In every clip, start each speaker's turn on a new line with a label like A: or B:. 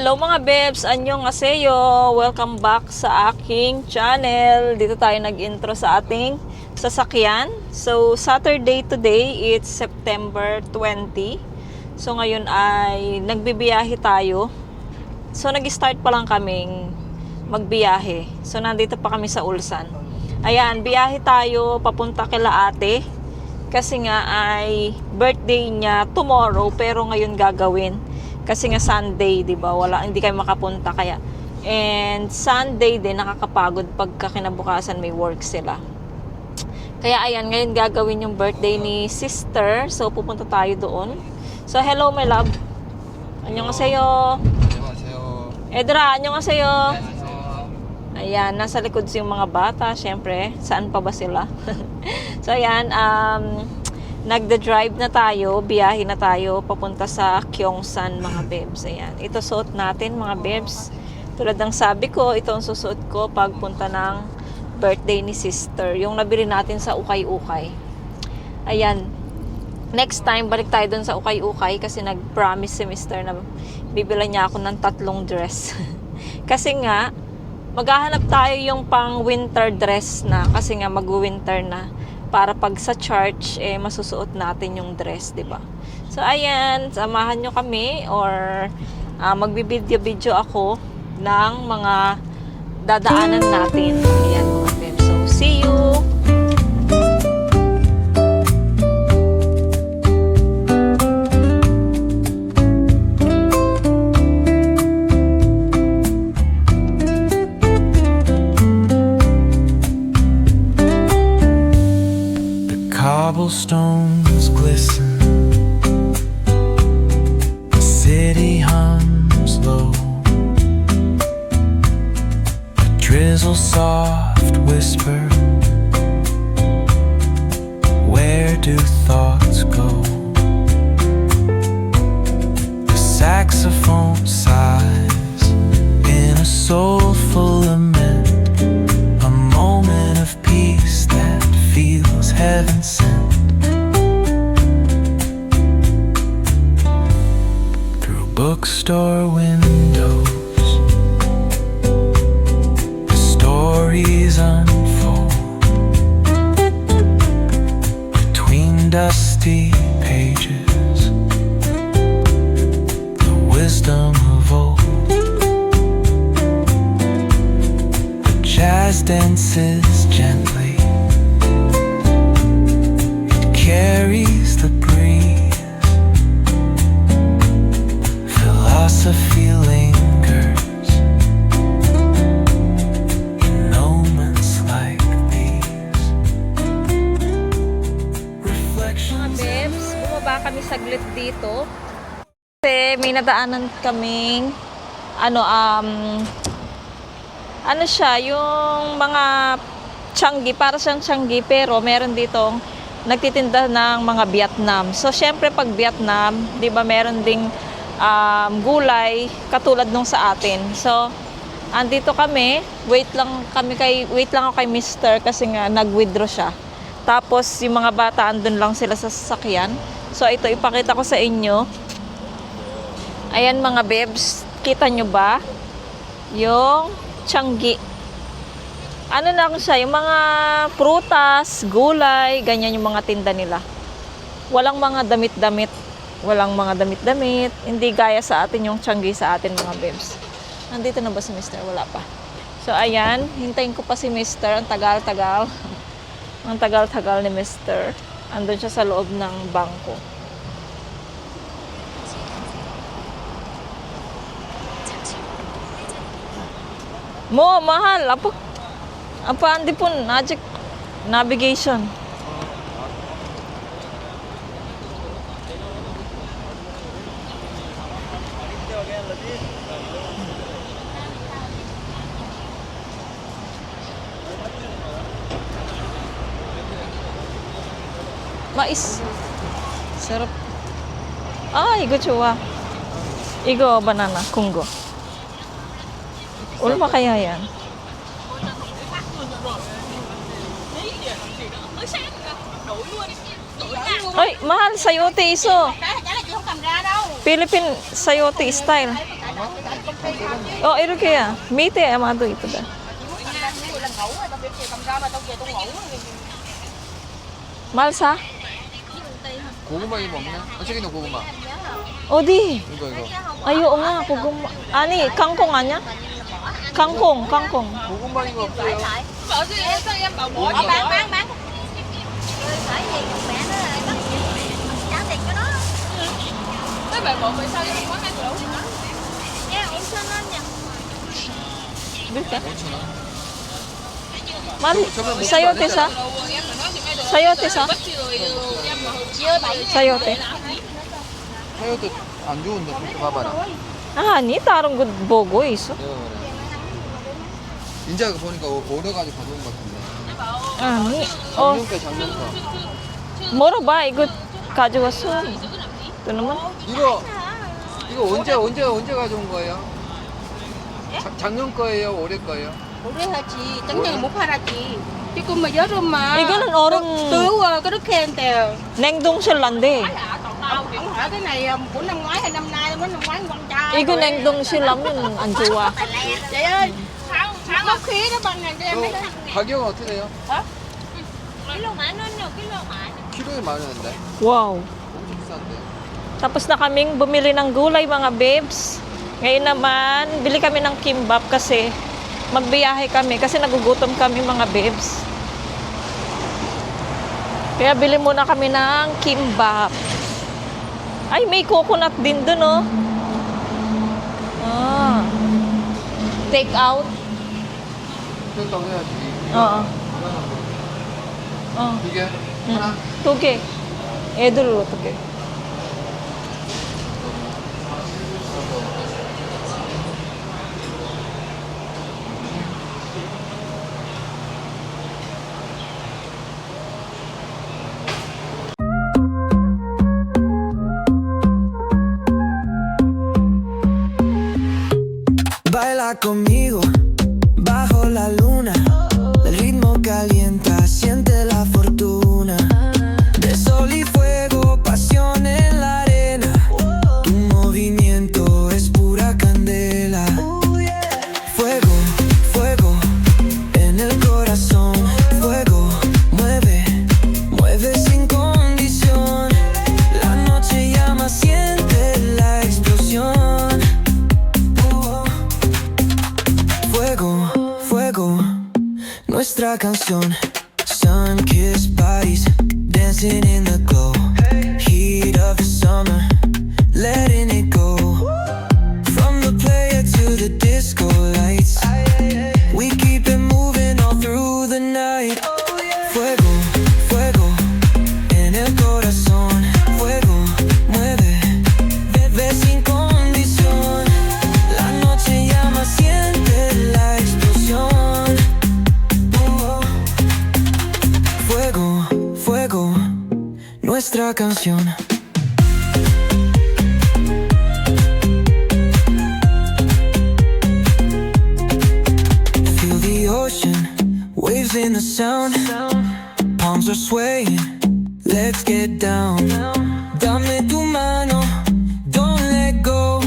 A: Hello mga bebs, annyeonghaseyo. Welcome back sa aking channel. Dito tayo nag-intro sa ating sasakyan. So, Saturday today, it's September 20. So, ngayon ay nagbibiyahe tayo. So, nag-start pa lang kaming magbiyahe. So, nandito pa kami sa Ulsan. Ayan, biyahe tayo papunta kila ate. Kasi nga ay birthday niya tomorrow, pero ngayon gagawin. Kasi nga Sunday, 'di ba? Hindi kayo makapunta kaya. And Sunday din nakakapagod pagka kinabukasan may work sila. Kaya ayan, ngayon gagawin yung birthday ni sister. So pupunta tayo doon. So hello my love. Annyeonghaseyo.
B: 안녕하세요.
A: Edra, annyeonghaseyo. Ayan, nasa likod yung mga bata, syempre. Saan pa ba sila? So ayan, nagda-drive na tayo, biyahe na tayo papunta sa Gyeongsan mga bebs. Ayan. Ito suot natin mga bebs. Tulad ng sabi ko, ito ang susuot ko pagpunta ng birthday ni sister. Yung nabili natin sa Ukay-Ukay. Ayan. Next time, balik tayo dun sa Ukay-Ukay kasi nag-promise si mister na bibila niya ako ng 3 dress. Kasi nga, maghahanap tayo yung pang winter dress na kasi nga mag-winter na. Para pag sa church, masusuot natin yung dress, di ba? So, ayan, samahan nyo kami or magbibideo-video ako ng mga dadaanan natin. Ayan, mga beb. So, see you!
C: Cobblestones glisten, the city hums low, a drizzle soft whisper, where do thoughts go? The saxophone sighs in a soulful lament, a moment of peace that feels heaven sent. Bookstore windows, the stories unfold between dusty pages, the wisdom of old. The jazz dances gently, it carries the breeze. Philosophy lingers in moments like these.
A: Mga
C: Reflections.
A: bebs, bumaba kami saglit dito. Kasi may nadaanan kaming ano siya, yung mga Changi, para siyang Changi, pero meron ditong nagtitinda ng mga Vietnam. So, syempre pag Vietnam, di ba meron ding gulay katulad nung sa atin. So, andito kami, wait lang ako kay mister kasi nga nag-withdraw siya. Tapos yung mga bata andun lang sila sa sasakyan. So, ito ipakita ko sa inyo. Ayan mga bebs, kita nyo ba? Yung Changi. Ano lang siya, yung mga prutas, gulay, ganyan yung mga tinda nila. Walang mga damit-damit. Hindi gaya sa atin yung Changi sa atin mga bebs. Nandito na ba si mister? Wala pa. So ayan, hintayin ko pa si mister. Ang tagal-tagal. Ang tagal-tagal ni mister. Andun siya sa loob ng bangko. Mo, mahal. Apa andi pun najik navigation. Mais. Sarap. Igo chuwa. Igo banana, kungo. Ulma kaya yan? Ay, mahal, sayote iso. Philippine sayote style. 이렇게야. 밑에 아마도 이쁘다. 말사?
B: 고구마 이거 없나? 저기는 고구마.
A: 어디?
B: 이거.
A: 아유, nga, 고구마. 아니, kangkong 아니야? Kangkong.
B: 고구마 이거 없어요.
A: 이렇게?
B: 5,000원.
A: 만,
B: 저번에
A: 사요테 사? 사요테 사? 사요테.
B: 하여도 안 좋은데 그렇게 봐봐라.
A: 아니, 다른 거 보고 있어.
B: 내가 그래. 인자가 보니까 오래가지고 가져온 것 같은데.
A: 아니,
B: 작년가.
A: 물어봐. 이거 가져왔어. ito naman.
B: 이거 언제 가져온 거예요? 작년 거예요? 올해 거예요?
D: 오래 하지. 작년에 못 팔았지. 지금 뭐 여름 막.
A: 이거는 얼음-
D: 더워 그렇게 했는데.
A: 냉동실란데.
D: Ông hỏi cái này của năm ngoái hay năm nay mới năm ngoái con trai.
A: 이거 냉동실 라면 안 좋아.
D: Chị ơi, nó khí nó bằng này cho em
B: 또
D: biết đó.
B: 가격은 어떻게 돼요?
D: Kilo mãi nó nhiều kilo mãi.
B: 키로에 만 원인데.
A: Wow.
B: 엄청 비싼데.
A: Tapos na kaming bumili ng gulay mga babes. Ngayon naman, bili kami ng kimbap kasi magbiyahe kami kasi nagugutom kami mga babes. Kaya bili muna kami ng kimbap. Ay, may coconut din dun, oh. Ah. Take out.
B: 그러니까 해야지.
A: Oo. Oh.
B: 이게 하나.
A: 2개. 애들로 어떻게?
C: Baila conmigo bajo la luna. El ritmo calienta, siente la fortuna. De sol y fuego, pasión en la arena. Tu movimiento es pura candela. Fuego, fuego en el corazón. Fuego, mueve, mueve sin condición. La noche llama, siente la explosión. Fuego, fuego, nuestra canción. Sun-kissed bodies, dancing in the glow. Heat of the summer, letting it go. From the player to the disco lights, we keep it moving all through the night. Fuego, fuego, en el corazón. Fuego, mueve, bebe sin condición. La noche llama, siente la explosión. Fuego, fuego, nuestra canción. Feel the ocean, waves in the sound. Palms are swaying, let's get down. Dame tu mano, don't let go.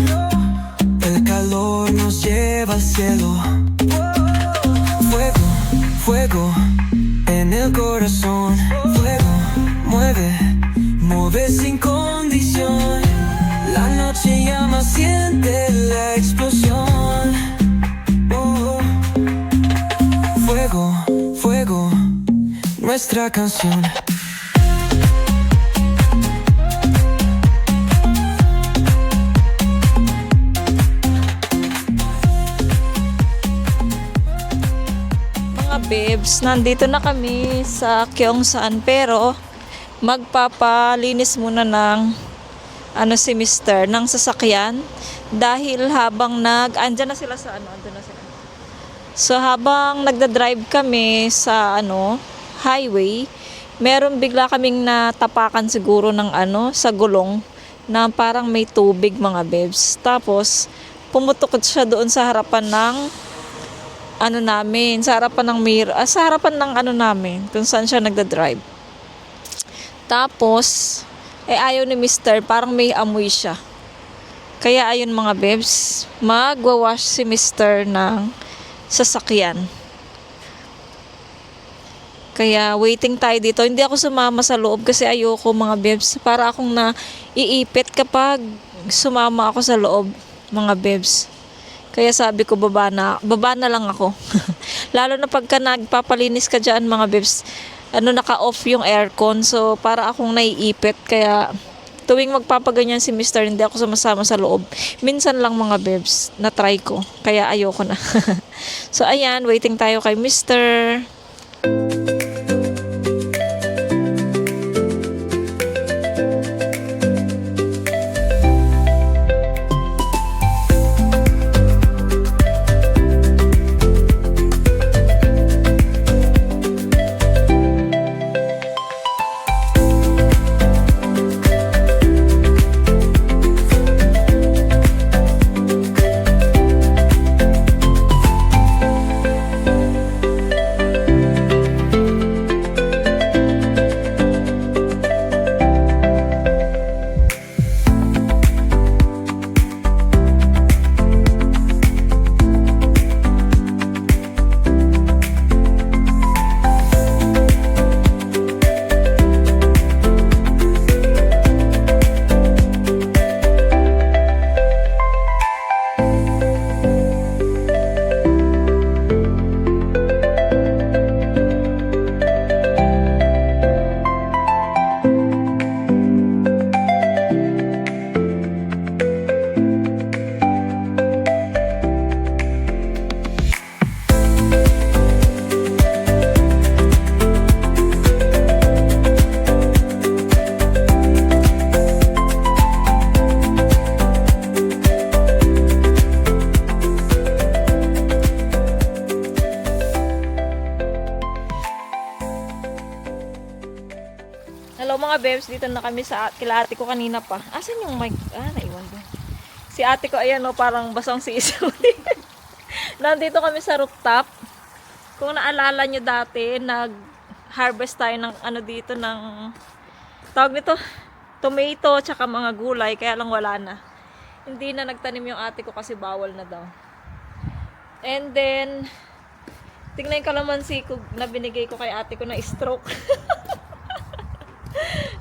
C: El calor nos lleva al cielo. Fuego, fuego en el corazón. Fuego, mueve, mueve sin condición. La noche llama, siente la explosión. Oh, fuego, fuego, nuestra canción.
A: Mga babes, nandito na kami sa Gyeongsang pero magpapalinis muna ng si Mister ng sasakyan dahil habang andyan na sila sa andyan na sila. So habang nagda-drive kami sa highway, meron bigla kaming natapakan siguro ng sa gulong na parang may tubig mga babes. Tapos pumutok siya doon sa harapan ng namin, sa harapan ng mirror, sa harapan ng namin, kung saan siya nagda-drive. Tapos, ayaw ni Mister, parang may amoy siya. Kaya ayun mga bebs, magwawash si Mr. ng sasakyan. Kaya waiting tayo dito. Hindi ako sumama sa loob kasi ayoko mga bebs. Para akong naiipit kapag sumama ako sa loob mga bebs. Kaya sabi ko baba na lang ako. Lalo na pagka nagpapalinis ka dyan mga bebs, naka-off yung aircon. So para akong naiipit. Kaya tuwing magpapaganyan si Mr. hindi ako sumasama sa loob. Minsan lang mga bebs na try ko. Kaya ayoko na. So ayan, waiting tayo kay Mr. Hello mga bebs, dito na kami sa kila ate ko kanina pa. Asan yung mic? Naiwan doon. Si ate ko, ayan o, parang basang si isaw. Nandito kami sa rooftop. Kung naalala nyo dati, nag-harvest tayo ng dito, ng tawag nito, tomato, tsaka mga gulay, kaya lang wala na. Hindi na nagtanim yung ate ko kasi bawal na daw. And then, tingnan yung kalamansi ko na binigay ko kay ate ko na stroke.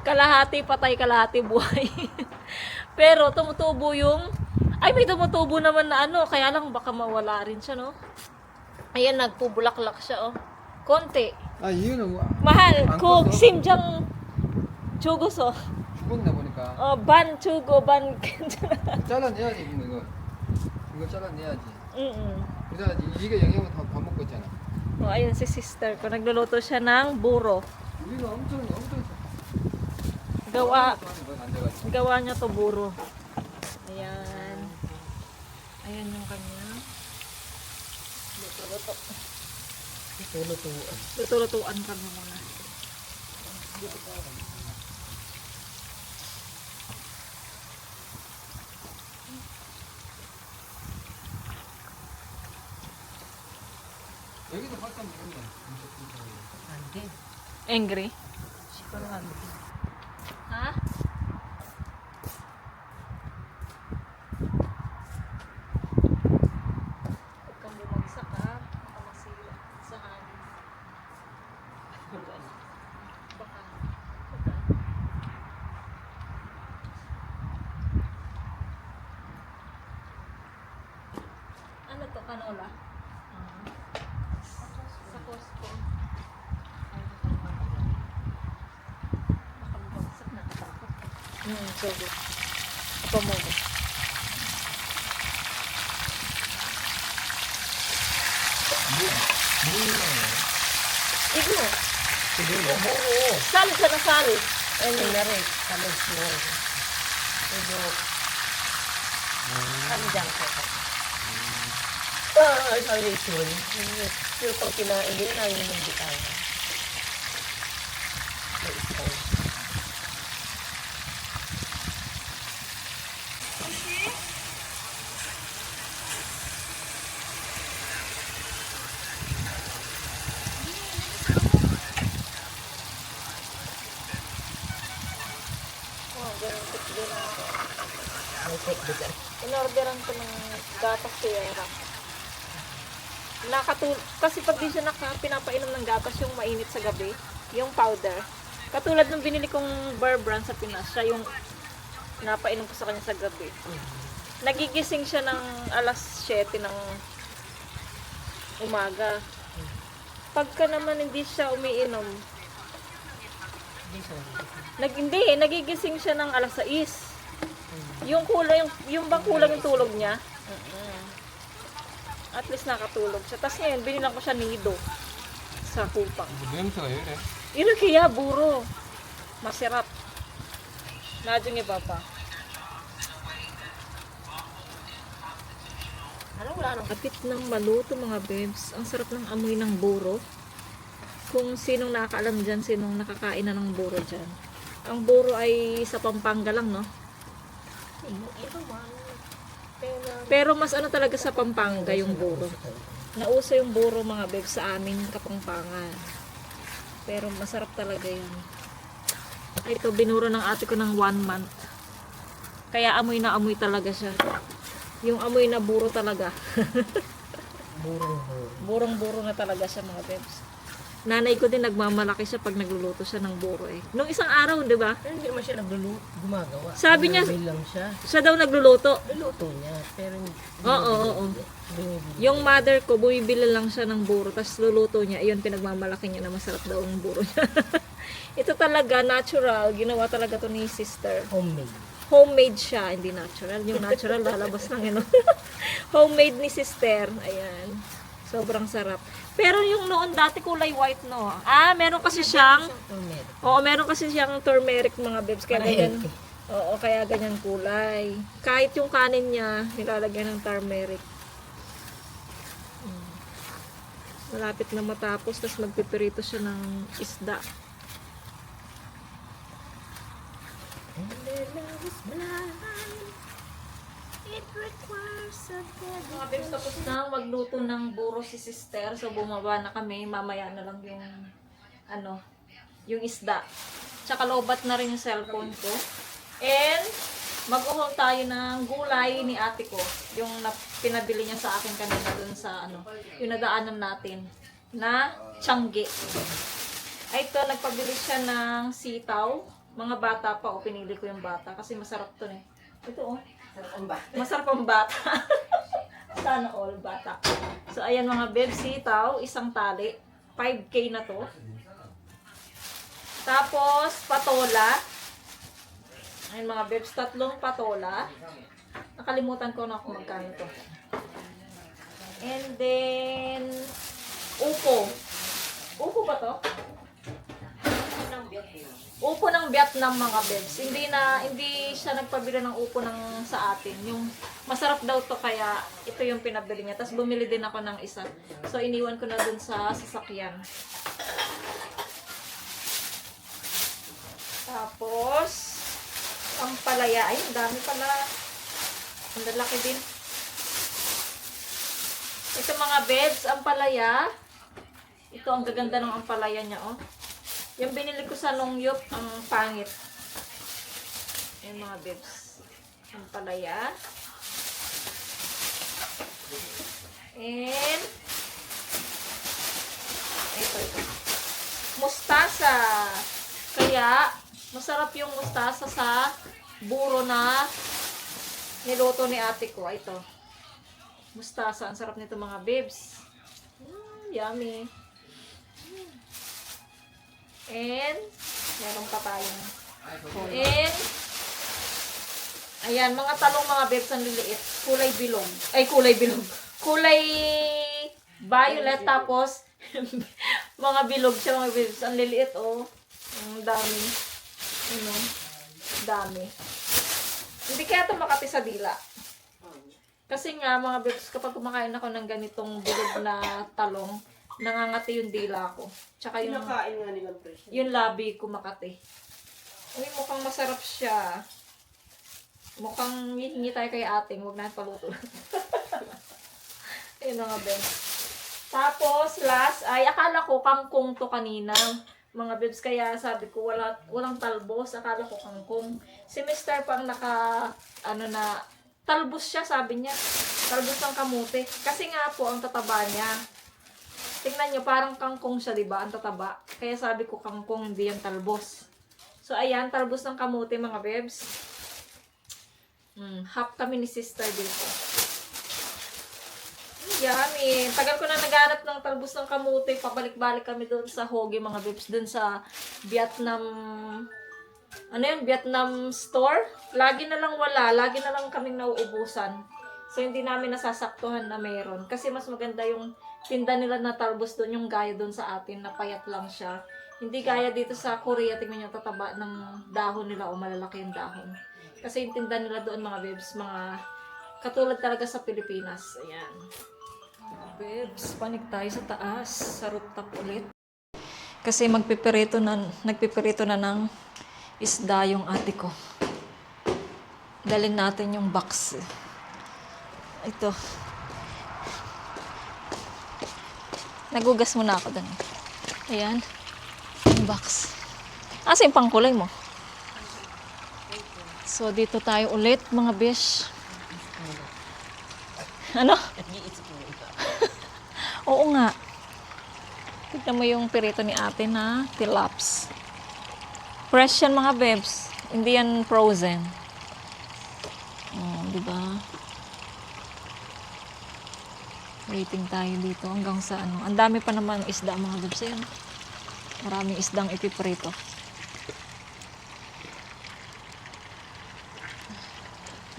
A: Kalahati patay, kalahati buhay. Pero tumutubo yung may tumutubo naman na kaya lang baka mawala rin siya, no? Ayan, nagpubulaklak siya, oh. Konti.
B: 이유는 뭐
A: Mahal,
B: 안
A: kung
B: 컸어?
A: simjang chugos, oh.
B: 죽었나 보니까
A: Oh, ban chugo, ban.
B: 잘라내야지 이거 잘라내야지.
A: Mm.
B: 그래야지 이게 영양분 다 먹고 있잖아.
A: Oh, ayun si sister ko. Nagluluto siya ng buro.
B: 우리는 엄청
A: Gawa,
B: 앉아가지고.
A: gawa niya to buro. Ayan. Ayan yung kanya. Luto-luto. Luto-lutuan ka mo muna.
B: 여기도 확장 모른다.
A: Angry? Ha? Huwag kang bumagsak, ha? Baka masira sa hangin. Baka. Ano to? Canola? Sa Costco. Baka bumagsak, nakatakot. So good. Apa mo ba? Igo. Sal sa nasal. Ano na rin? Salos mo. Igo. Ano dyan ko? Sorry, sorry. Pero pag kinain din na yung hindi kaya. May take bigat. powderan ko ng gatas sierra. Kasi pag di siya pinapainom ng gatas yung mainit sa gabi, yung powder. Katulad ng binili kong Bear Brand sa Pinas, siya yung napainom ko sa kanya sa gabi. Nagigising siya ng alas 7 ng umaga. Pagka naman hindi siya umiinom, nagigising siya ng alas 6. Yung bang kulang yung tulog niya. At least nakatulog siya. Tapos ngayon, binilang ko siya nido sa kupang.
B: 냄새가 이래.
A: Ilan kaya, buro. Masarap. Nadyong iba pa. Kapit ng maluto mga bebs. Ang sarap ng amoy ng buro. Kung sinong nakakaalam dyan, sinong nakakain na ng buro dyan. Ang buro ay sa Pampanga lang, no? Pero mas ano talaga sa Pampanga yung buro. Nauso yung buro mga bebs sa amin, Kapampangan. Pero masarap talaga yan. Ito, binuro ng ate ko ng 1 month. Kaya amoy na amoy talaga siya. Yung amoy na buro talaga. Burong-buro na talaga siya mga bebs. Nanay ko din nagmamalaki siya pag nagluluto siya ng buro eh. Nung isang araw, di ba?
E: Hindi naman siya gumagawa.
A: Sabi niya,
E: Bumibili lang siya.
A: siya daw nagluluto.
E: Luto niya. Pero
A: Oo. Yung mother ko, bumibili lang siya ng buro, tapos luluto niya. Ayun, pinagmamalaki niya na masarap daw ang buro niya. Ito talaga, natural. Ginawa talaga to ni sister.
E: homemade.
A: Homemade siya, hindi natural. Yung natural, lalabas lang yun. Homemade ni sister. Ayan. Sobrang sarap. Pero yung noon dati kulay white, no? Meron kasi siyang,
E: Turmeric.
A: oo, meron kasi siyang turmeric mga bebs. Kaya
E: Para
A: ganyan,
E: healthy.
A: oo, kaya ganyan kulay. Kahit yung kanin niya, nilalagyan ng turmeric. Malapit na matapos, tapos magpipirito siya ng isda. Mga bebs, tapos na magluto ng buro si sister. So, bumaba na kami. Mamaya na lang yung, yung isda. Tsaka lobat na rin yung cellphone ko. And, mag-uhol tayo ng gulay ni ate ko. Yung pinabili niya sa akin kanina dun sa, yung nadaanan natin na tiangge. Ay, ito, nagpabili siya ng sitaw. Mga bata pa, pinili ko yung bata. Kasi masarap to eh. Ito, masarap ang bata. Sana all bata. So, ayan mga beb, sitaw, isang tali. 5K na to. Tapos, patola. Ayan mga bebs, 3 patola. Nakalimutan ko na kung magkano to. And then, upo. Upo ba to? Upo ng Vietnam mga bebs. Hindi siya nagpabili ng upo ng sa atin. Yung masarap daw to kaya ito yung pinabili niya. Tapos bumili din ako ng isa. So iniwan ko na dun sa sasakyan. Tapos ang palaya. Ay, ang dami pala. Ang lalaki din. Ito mga bebs, ang palaya. Ito ang gaganda ng ampalaya niya, oh. Yung binili ko sa Nongyup, ang pangit. Ayan mga bebs. Ang palaya. And, ito. Mustasa. Kaya, masarap yung mustasa sa buro na niluto ni ate ko. Ito. Mustasa. Ang sarap nito mga bebs. Yummy. And, meron pa tayong. And, ayan, mga talong mga bebs ang liliit. Kulay bilog. Ay, kulay bilog. Kulay violet tapos, mga bilog siya mga bebs. Ang liliit, oh. Ang dami. Dami. Hindi kaya ito makati sa dila. Kasi nga, mga bebs, kapag kumakain ako ng ganitong bilog na talong, nangangati yung dila ko. Tsaka yung
E: Kinakain nga nilang presyo.
A: yung labi ko makati. Uy, mukhang masarap siya. Mukhang hihingi tayo kay ating. Huwag natin paluto. Ayun mga bebs. Tapos, last, ay akala ko kangkong to kanina. Mga bebs, kaya sabi ko walang talbos. Akala ko kangkong. Si Mr. pang talbos siya, sabi niya. Talbos ng kamote. Kasi nga po, ang tataba niya. Tingnan niyo, parang kangkong siya, diba? Ang tataba. Kaya sabi ko, kangkong, hindi yan talbos. So, ayan, talbos ng kamote, mga bebs. Half kami ni sister dito. Yummy. Tagal ko na naghanap ng talbos ng kamote. Pabalik-balik kami doon sa Hoge, mga bebs. Doon sa Vietnam... Ano yun? Vietnam store. Lagi na lang wala. Lagi na lang kaming nauubusan. So, hindi namin nasasaktuhan na mayroon. Kasi mas maganda yung tinda nila na talbos doon. Yung gaya doon sa atin. Napayat lang siya. Hindi gaya dito sa Korea. Tingnan nyo, tataba ng dahon nila o malalaki yung dahon. Kasi yung tinda nila doon, mga bebs, mga katulad talaga sa Pilipinas. Ayan. Mga bebs, panik tayo sa taas. Sa rooftop ulit. Kasi nagpipirito na ng isda yung ate ko. Dalhin natin yung box. Ito. Nagugas muna ako doon. Ayan. Yung box. Asa yung pangkulay mo? So, dito tayo ulit, mga besh. Ano? Oo nga. Tignan mo yung pirito ni ate na tilaps. Fresh yan, mga bebs. Hindi yan frozen. Oh, diba? Waiting tayo dito hanggang sa ano. Ang dami pa naman isda, mga bebs. Ayan. Maraming isdang ipiprito.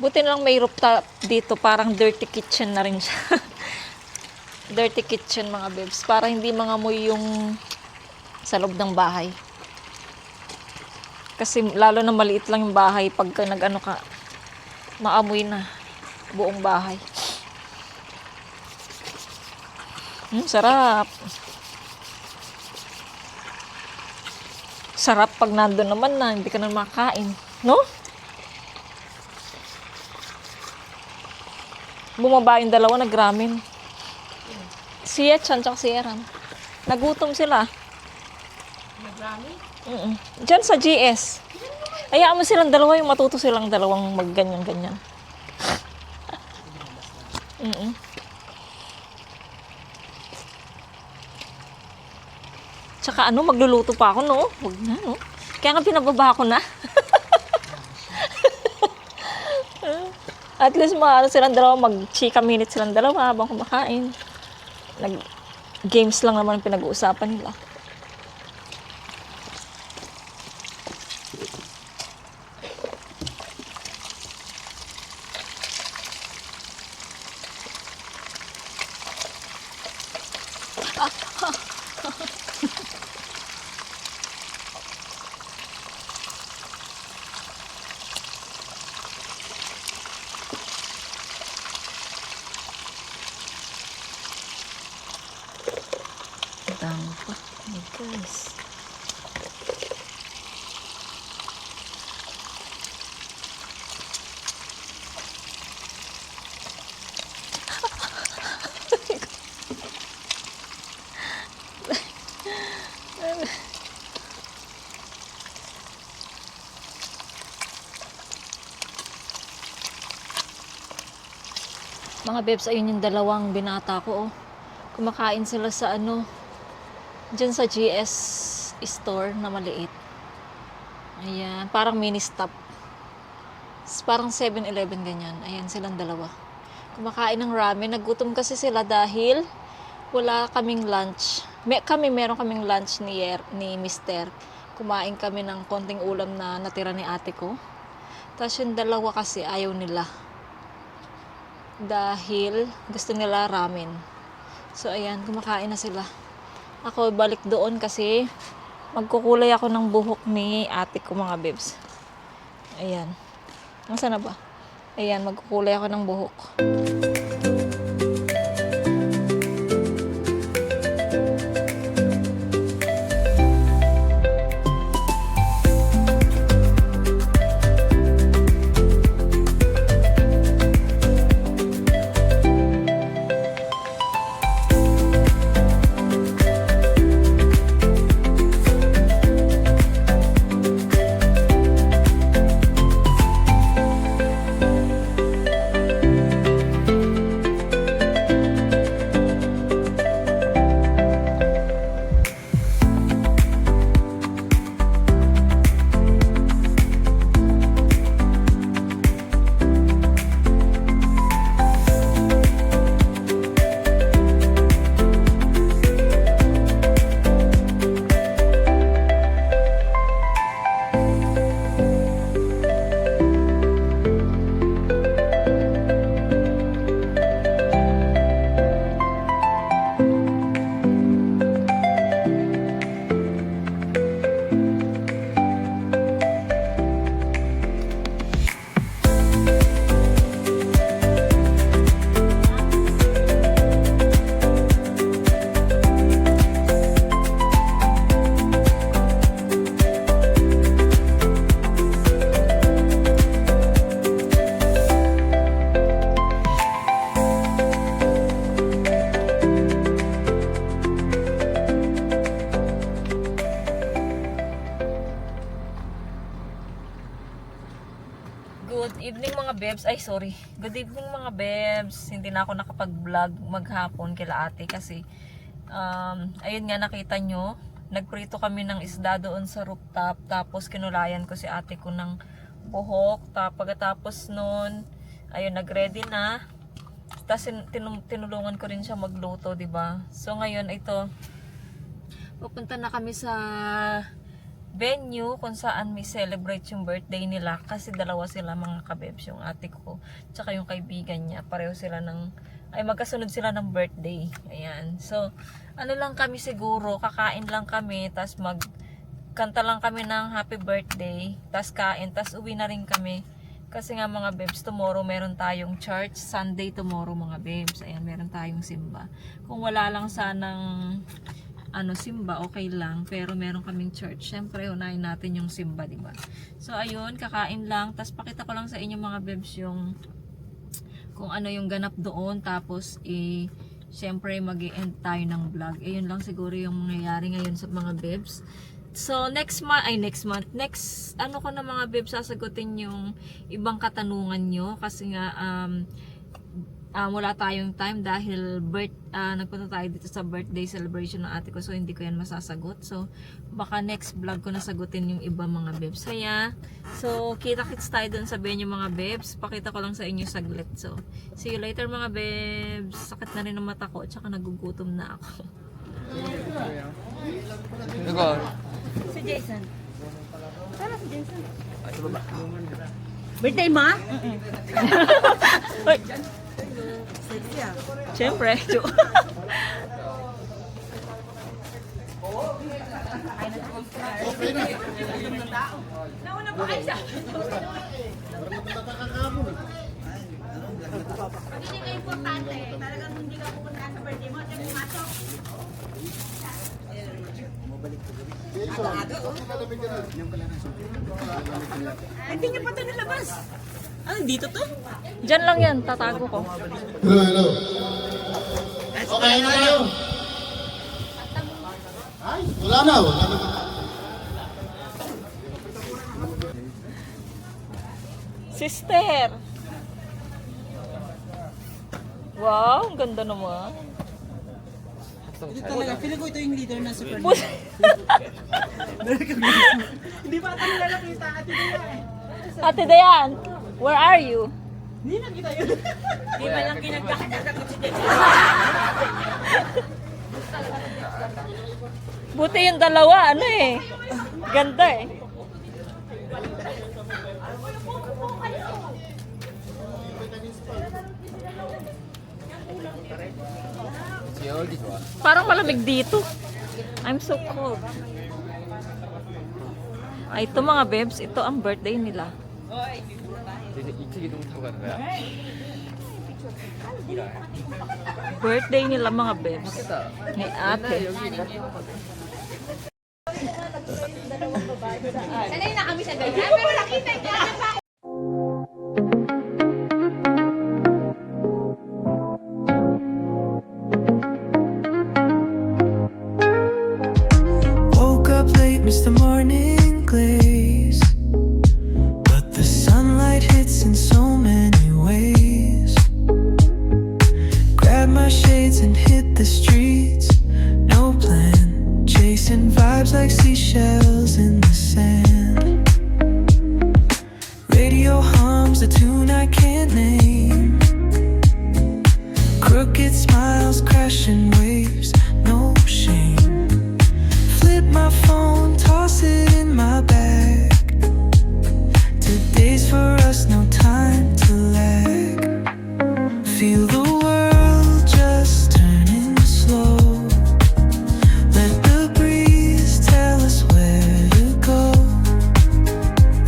A: Buti na lang may rooftop dito. Parang dirty kitchen na rin siya. Dirty kitchen, mga bebs. Para hindi mangamoy yung sa loob ng bahay. Kasi lalo na maliit lang yung bahay, pagka nag-ano ka, maamoy na buong bahay. Sarap. Sarap pag nandun naman na, hindi ka na makain. No? Bumaba yung dalawa, nagramin. Si Yetchan tsaka si Eran. Nagutom sila.
D: Nagrami?
A: Diyan sa GS. Hayaan mo silang dalawa, yung matuto silang dalawang magganyan-ganyan. Tsaka ano, magluluto pa ako, no? Huwag na, no? Kaya nga pinababa ko na. At least ano silang dalawa, mag-chika minutes silang dalawa habang kumakain. Games lang naman pinag-uusapan nila. Dami pa. Hey guys. Mga bebs, ayun yung dalawang binata ko, oh. Kumakain sila sa ano, dyan sa GS store na maliit. Ayan, parang mini stop. Parang 7-Eleven ganyan. Ayan silang dalawa. Kumakain ng ramen. Nagutom kasi sila dahil wala kaming lunch. Meron kaming lunch ni Mister. Kumain kami ng konting ulam na natira ni ate ko. Tapos yung dalawa kasi ayaw nila. Dahil gusto nila ramen. So ayan, kumakain na sila. Ako balik doon kasi magkukulay ako ng buhok ni ate ko, mga bebs. Ayan. Nasaan na ba? Ayan, magkukulay ako ng buhok. bebs. Ay, sorry. Good evening mga bebs. Hindi na ako nakapag-vlog maghapon kila ate kasi ayun nga nakita nyo. Nagprito kami ng isda doon sa rooftop. Tapos kinulayan ko si ate ko ng buhok. Pagkatapos nun, ayun, nag-ready na. Tapos tinulungan ko rin siya magluto, diba? So ngayon, ito, pupunta na kami sa venue kung saan may celebrate yung birthday nila kasi dalawa sila mga kabebs, yung ate ko tsaka yung kaibigan niya, pareho sila magkasunod sila ng birthday. Ayan, so ano lang kami siguro, kakain lang kami, tas magkanta lang kami ng happy birthday, tas kain, tas uwi na rin kami kasi nga mga bebs, tomorrow meron tayong church, Sunday tomorrow mga bebs. Ayan, meron tayong simba. Kung wala lang sanang simba, okay lang, pero meron kaming church, syempre unahin natin yung simba, diba? So ayun, kakain lang, tas pakita ko lang sa inyo mga bebs yung kung ano yung ganap doon, tapos syempre mag-i-end tayo ng vlog. Ayun lang siguro yung mangyayari ngayon sa mga bebs. So next ko na mga bebs, sasagutin yung ibang katanungan nyo kasi nga wala tayong time dahil nagpunta tayo dito sa birthday celebration ng ate ko, so hindi ko yan masasagot. So baka next vlog ko nasagutin yung iba mga bebs. Kaya so kita-kits tayo dun sa venue mga bebs. Pakita ko lang sa inyo saglit. So see you later mga bebs. Sakit na rin ang mata ko, tsaka nagugutom na ako.
B: 이거
D: Si Jason. Sana si Jason.
B: 봐.
D: Birthday mo?
A: Siyempre.
D: Nauna pa kayo siya. Hindi ka importante. Talagang hindi ka pupunta sa birthday mo. Diyan pumasok. Hindi niya pa ito nilabas. Ano, dito to?
A: Diyan lang yan, tatago ko.
F: Hello, hello. Okay na kayo? Ay, wala na.
A: Sister! Wow, ang ganda naman.
G: Ito talaga, feeling ko ito yung leader ng Super
A: Pus-
G: Hindi pa ata nila nakita, Ate Dea eh.
A: Ate Dayan, where are you?
G: Hindi nakita yun.
D: Di ba lang kinagkakatagot si Jason?
A: Buti yung dalawa, ganda eh.
B: 여기 좋아.
A: Parang malamig dito. I'm so cold. Ay, ito mga bebs, ito ang birthday nila.
B: 이제 이쪽에 너무 타고 가는 거야.
A: Birthday nila mga bebs. Ni ate.
D: Sanay na kami sa ganyan. Pero nakita niya.
C: Woke up late, missed the morning glaze, but the sunlight hits in so many ways. Grab my shades and hit the streets, no plan, chasing vibes like seashells in the sand. Radio hums a tune I can't name, crooked smiles crashing waves, no shame. Flip my phone, toss it in my bag. Today's for us, no time to lag. Feel the world just turning slow. Let the breeze tell us where to go.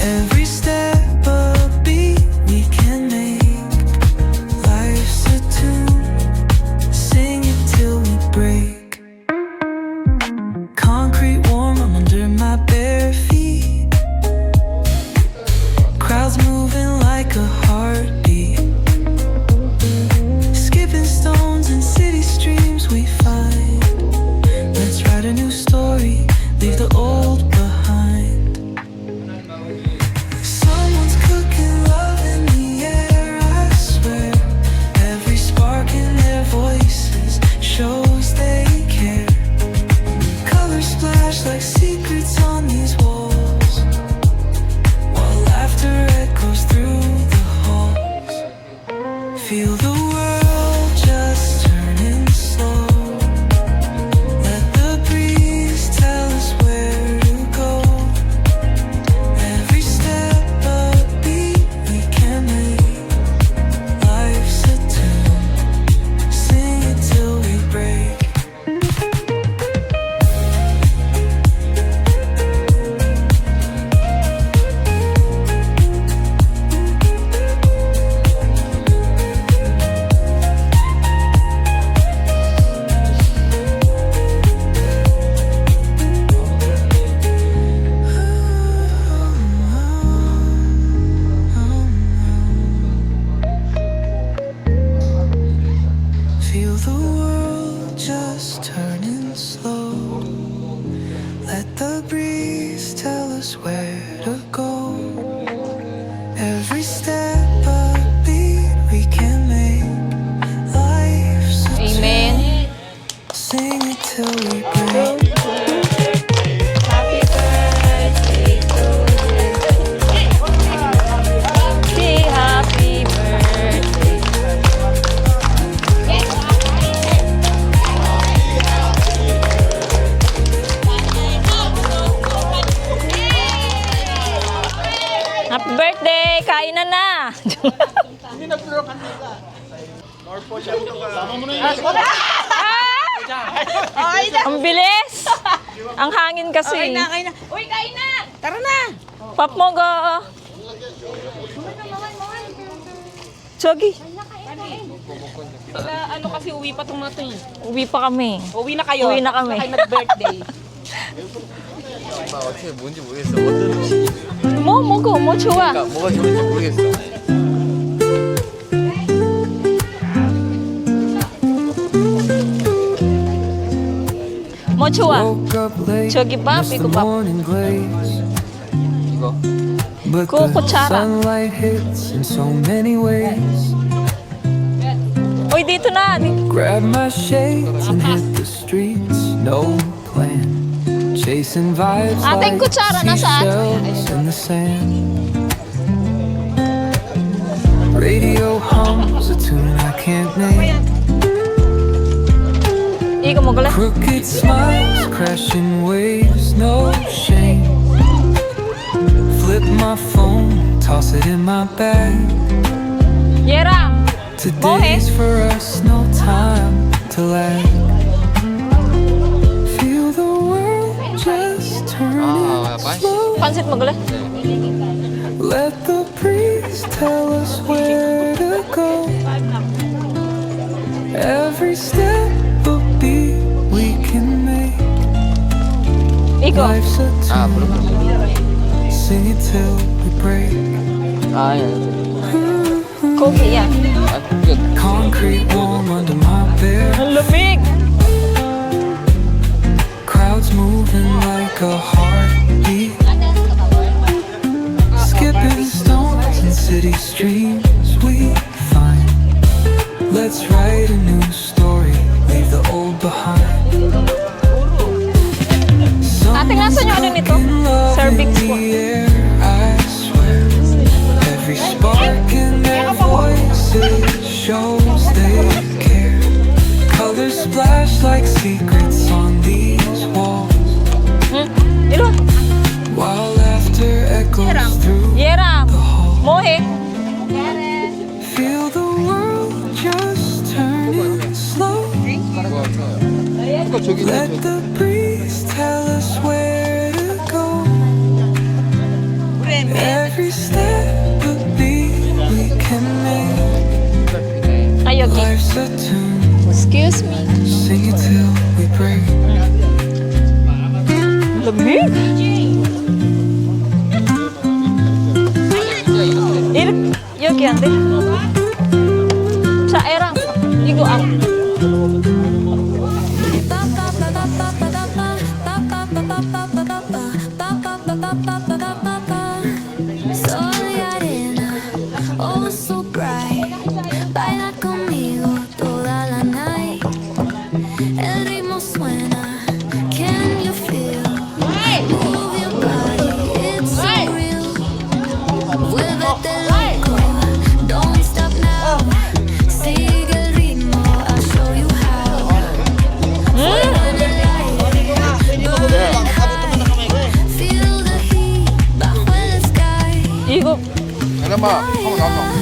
C: Every step a beat we can make. Life's a tune, sing just turning slow. Let the breeze tell us where to go. Every step a beat we can make. Life's a
A: Amen.
C: tune. Sing it till we break.
A: Happy birthday to you. Happy birthday. Happy birthday! Kain na na! Ang bilis! Ang hangin kasi.
D: Kain na. Uy, kain na! Tara na!
A: Pop mo go! Chogi!
D: Ano kasi uwi pa itong mga to.
A: Uwi pa kami.
D: Uwi na kayo.
A: Uwi na kami.
D: Kayo nag-birthday.
B: 아, 어떻게 뭔지 모르겠어. 어떤 음식,
A: Mo, go, mo chuwa.
B: 그러니까 뭐가 좋은지 모르겠어.
A: Mo chuwa.
C: Woke up late,
A: Chogi pa,
C: missed the
A: pico pa.
C: morning glaze.
B: 이거.
C: But
A: Ko
C: the
A: kutsara.
C: sunlight hits in so many ways.
A: Uy, dito na.
C: Grab my shades and hit the streets. No plan. Chasing vibes
A: Ating
C: like
A: kutsara nasaan?
C: seashells in the sand. Radio hums a tune I can't name.
A: Ikaw mo gala.
C: Crooked smiles, crashing waves, no shame. Flip my phone, toss it in my bag.
A: Yera.
C: Today's for us, no time to lag. Feel the world just turning
B: 맛있어.
C: slow.
A: Pansit mo gala.
C: Let the breeze tell us where to go. Every step a beat we can make.
A: Ikaw.
C: Life's a
B: 아,
C: tune,
B: 그렇군.
C: sing it till we break.
B: 아, 예.
A: Kogi yan.
B: 아, 이거
C: Concrete warm under my bare.
A: Ang lamig.
C: Crowds moving like a heartbeat. Skipping stones in city streams we find. Let's write a new story, leave the old behind.
A: Ate, nasan yung ano nito? Cervix po.
C: I swear. Every spark in their voices shows they care. Colors splash like secrets on these walls.
A: Ilo.
C: While laughter echoes through
A: Yera.
C: the hall.
A: Mohe.
C: Feel the world just turning slow.
B: 이거 저기 있네,
C: Let
B: 저기.
C: the breeze tell us where to go. Every step a beat we can make.
A: Ay, okay.
C: Life's a tune,
A: Excuse me.
C: sing it till we break.
A: Lamig. Yogi ande. Sa erang. Igo ang.
H: Sol y arena, oh so bright. Baila conmigo toda la night. El ritmo suena, can you feel? Move your body, it's so real. Vuélvete loco, don't stop now. Sigue el ritmo, I'll show you how. Fuego en el aire, burning high. Feel the heat bajo el sky.
A: Igo.
B: 잠깐만, 한번 나왔어.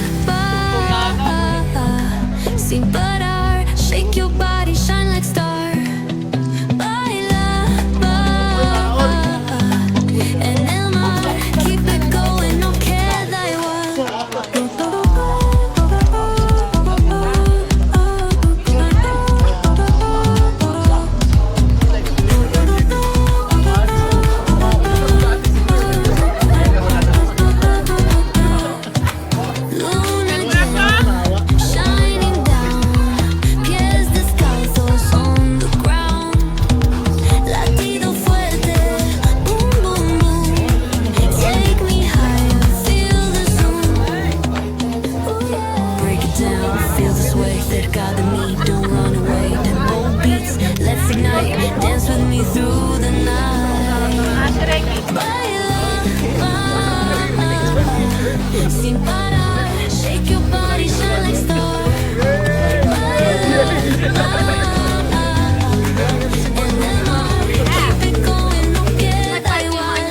H: Sin parar, shake your body, shine like star. Baila, en el mar, keep it going, no queda igual. sin parar. Shake your body, shine like stars. And then keep it going, no queda igual.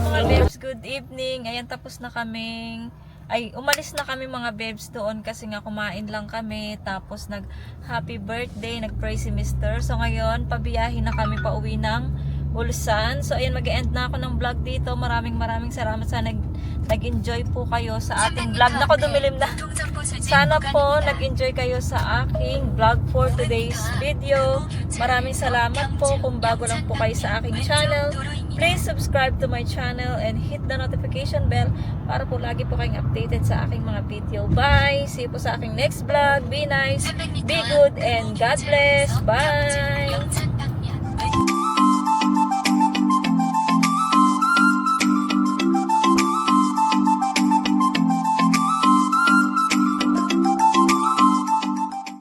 A: Mga bebs, good evening. Ayan, tapos na kaming umalis na kami mga bebs doon kasi nga kumain lang kami, tapos nag happy birthday, nag-pray si Mr. So ngayon, pabiyahin na kami pa uwi ng Ulsan. So ayan, mag-end na ako ng vlog dito. Maraming salamat sa nag-enjoy po kayo sa ating vlog. Nako, dumilim na. Sana po nag-enjoy kayo sa aking vlog for today's video. Maraming salamat po. Kung bago lang po kayo sa aking channel, please subscribe to my channel and hit the notification bell para po lagi po kayong updated sa aking mga video. Bye! See you po sa aking next vlog. Be nice, be good, and God bless. Bye!